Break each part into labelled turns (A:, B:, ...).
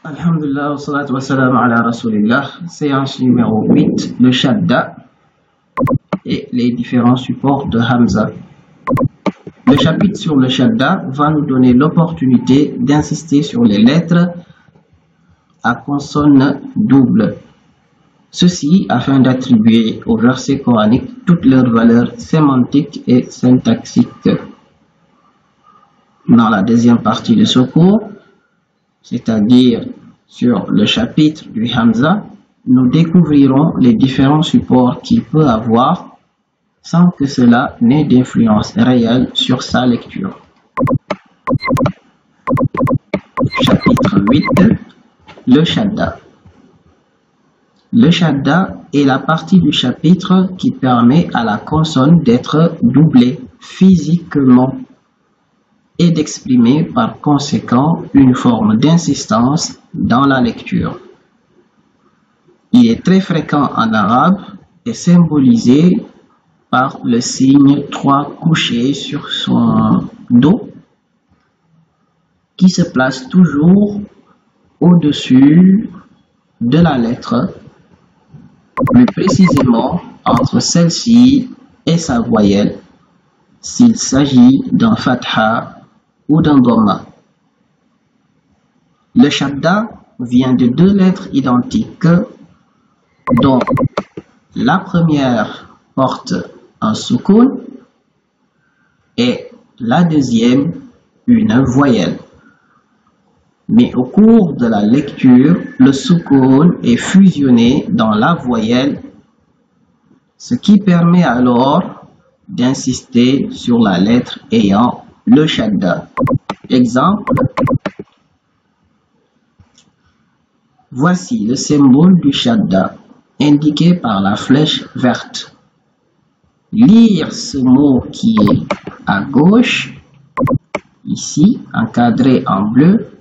A: Alhamdulillah, wa salatu wa salam ala rasulillah. Séance numéro 8, le shadda et les différents supports de Hamza. Le chapitre sur le shadda va nous donner l'opportunité d'insister sur les lettres à consonne double. Ceci afin d'attribuer au verset coranique toutes leurs valeurs sémantiques et syntaxiques. Dans la deuxième partie de ce cours, c'est-à-dire sur le chapitre du Hamza, nous découvrirons les différents supports qu'il peut avoir sans que cela n'ait d'influence réelle sur sa lecture. Chapitre 8, le shadda. Le shadda est la partie du chapitre qui permet à la consonne d'être doublée physiquement et d'exprimer par conséquent une forme d'insistance dans la lecture. Il est très fréquent en arabe et symbolisé par le signe 3 couché sur son dos qui se place toujours au-dessus de la lettre, plus précisément entre celle-ci et sa voyelle, s'il s'agit d'un fatha ou d'un dhamma. Le shadda vient de deux lettres identiques dont la première porte un soukoun et la deuxième une voyelle. Mais au cours de la lecture, le soukoun est fusionné dans la voyelle, ce qui permet alors d'insister sur la lettre ayant le shadda. Exemple, voici le symbole du shadda indiqué par la flèche verte. Lire ce mot qui est à gauche, ici encadré en bleu,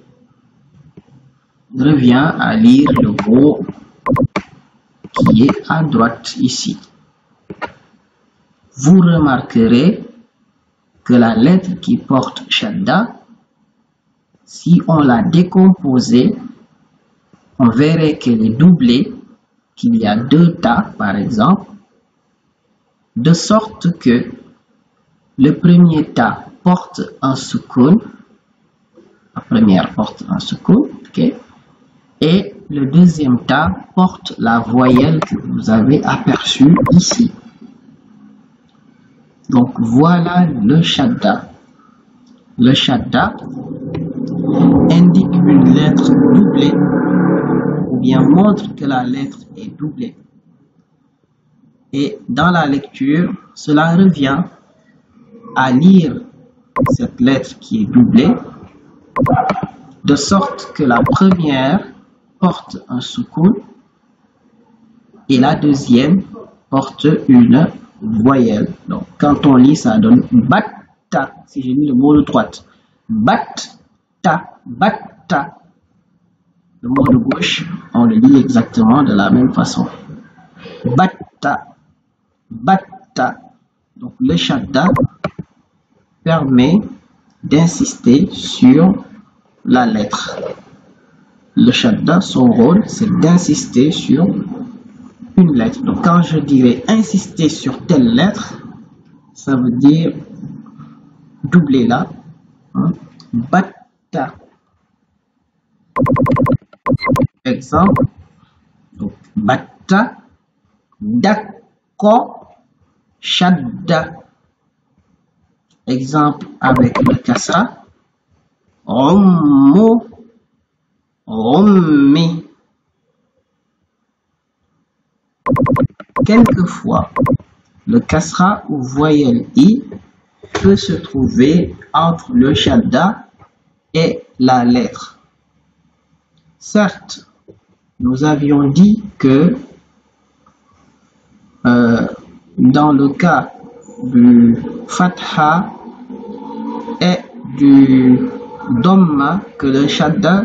A: revient à lire le mot qui est à droite ici. Vous remarquerez que la lettre qui porte shadda, si on l'a décomposée, on verrait qu'elle est doublée, qu'il y a deux ta par exemple, de sorte que le premier ta porte un soukoun, la première porte un soukoun, okay, et le deuxième ta porte la voyelle que vous avez aperçue ici. Donc voilà le shadda. Le shadda indique une lettre doublée ou bien montre que la lettre est doublée. Et dans la lecture, cela revient à lire cette lettre qui est doublée de sorte que la première porte un soukoun et la deuxième porte une voyelle. Donc quand on lit, ça donne batta, si j'ai mis le mot de droite, batta, batta. Le mot de gauche, on le lit exactement de la même façon. Batta, batta. Donc le shadda permet d'insister sur la lettre. Le shadda, son rôle, c'est d'insister sur une lettre. Donc quand je dirais insister sur telle lettre, ça veut dire doubler là. Batta. Exemple. Donc batta, dakko, shadda. Exemple avec le kasra. Ummu, ummi. Quelquefois, le kasra ou voyelle i peut se trouver entre le shadda et la lettre. Certes, nous avions dit que dans le cas du fatha et du dhamma, que le shadda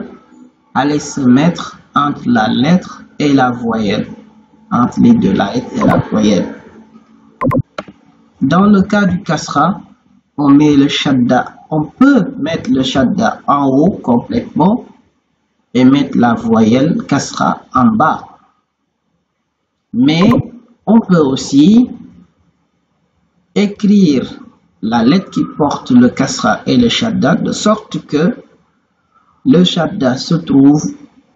A: allait se mettre entre la lettre et la voyelle, entre les deux, la lettre et la voyelle. Dans le cas du kasra, on met le shadda, on peut mettre le shadda en haut complètement et mettre la voyelle kasra en bas. Mais on peut aussi écrire la lettre qui porte le kasra et le shadda de sorte que le shadda se trouve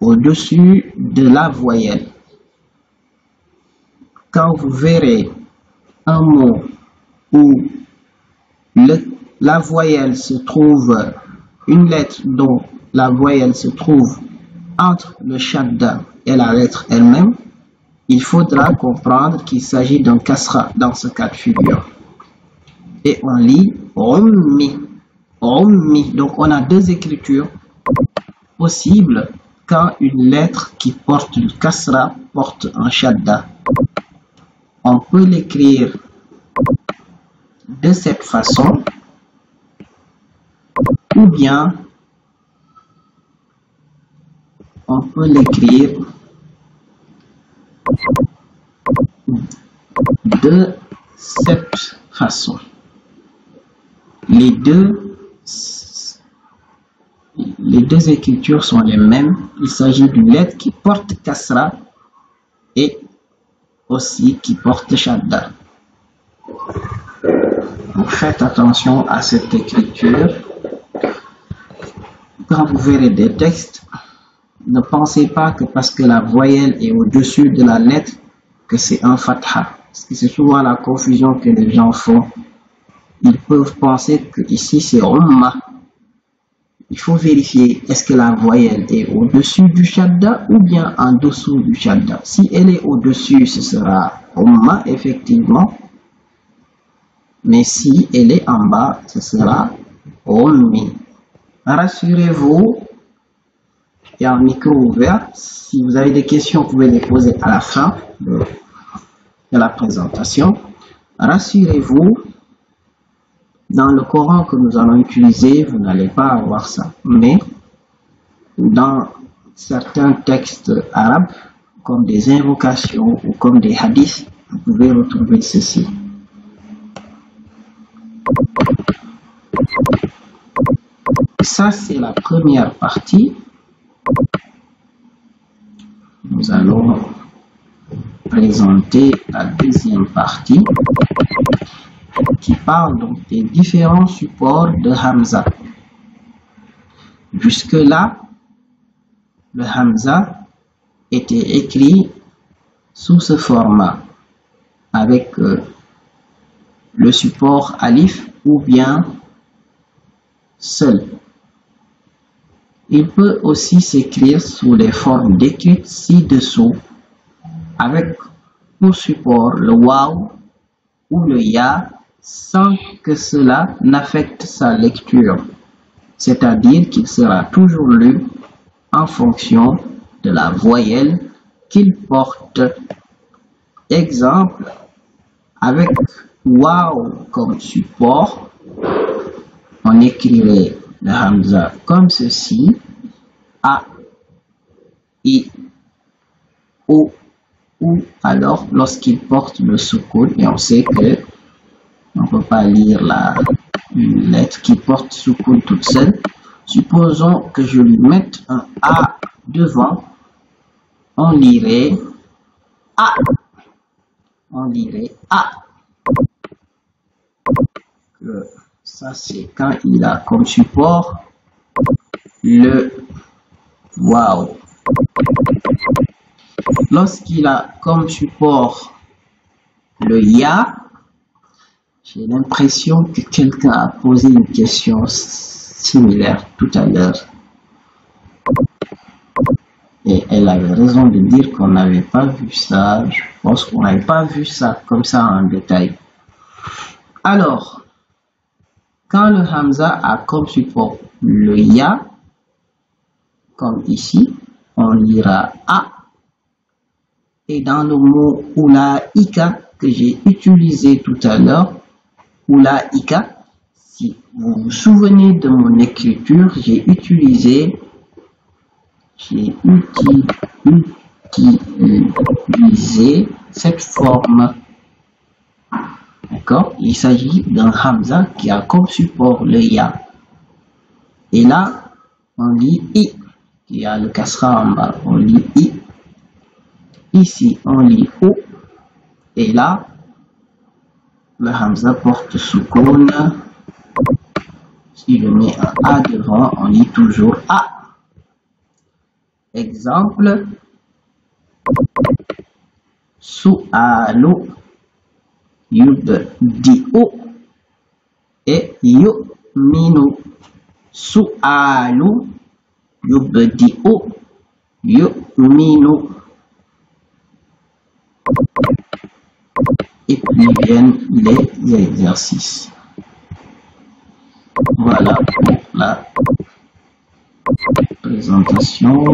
A: au-dessus de la voyelle. Quand vous verrez un mot où la voyelle se trouve, une lettre dont la voyelle se trouve entre le shadda et la lettre elle-même, il faudra comprendre qu'il s'agit d'un kasra dans ce cas de figure. Et on lit ummi, ummi. Donc on a deux écritures possibles quand une lettre qui porte le kasra porte un shadda. On peut l'écrire de cette façon ou bien on peut l'écrire de cette façon. Les deux écritures sont les mêmes. Il s'agit d'une lettre qui porte kasra et aussi qui porte shadda. Donc faites attention à cette écriture. Quand vous verrez des textes, ne pensez pas que parce que la voyelle est au-dessus de la lettre que c'est un fatha. Parce que c'est souvent la confusion que les gens font. Ils peuvent penser que ici c'est umma. Il faut vérifier est-ce que la voyelle est au-dessus du shadda ou bien en dessous du shadda. Si elle est au-dessus, ce sera umma effectivement. Mais si elle est en bas, ce sera ummi. Rassurez-vous, il y a un micro ouvert. Si vous avez des questions, vous pouvez les poser à la fin de la présentation. Rassurez-vous, dans le Coran que nous allons utiliser, vous n'allez pas avoir ça. Mais dans certains textes arabes, comme des invocations ou comme des hadiths, vous pouvez retrouver ceci. Ça, c'est la première partie. Nous allons présenter la deuxième partie qui parle donc des différents supports de Hamza. Jusque-là, le Hamza était écrit sous ce format avec le support alif ou bien seul. Il peut aussi s'écrire sous les formes décrites ci-dessous avec pour support le waw ou le ya sans que cela n'affecte sa lecture, c'est-à-dire qu'il sera toujours lu en fonction de la voyelle qu'il porte. Exemple, avec waw comme support, on écrirait le hamza comme ceci: a, i, o, ou alors lorsqu'il porte le soukoun, et on sait que on ne peut pas lire une lettre qui porte soukoun toute seule. Supposons que je lui mette un a devant, on lirait a, on lirait a. Ça c'est quand il a comme support le waw. Lorsqu'il a comme support le ya, j'ai l'impression que quelqu'un a posé une question similaire tout à l'heure. Et elle avait raison de dire qu'on n'avait pas vu ça. Je pense qu'on n'avait pas vu ça comme ça en détail. Alors, quand le hamza a comme support le ya, comme ici, on lira a. Et dans le mot ulaika que j'ai utilisé tout à l'heure, ulaika, si vous vous souvenez de mon écriture, j'ai utilisé cette forme. D'accord? Il s'agit d'un hamza qui a comme support le ya. Et là, on lit i. il y a le kasra en bas, on lit I. Ici, on lit O. Et là, le hamza porte soukoun. Si je mets un A devant, on lit toujours A. Exemple, su'alu yubdi'u et yu'minu. Su'alu yubdi'u yu'minu. Et puis viennent les exercices. Voilà pour la présentation.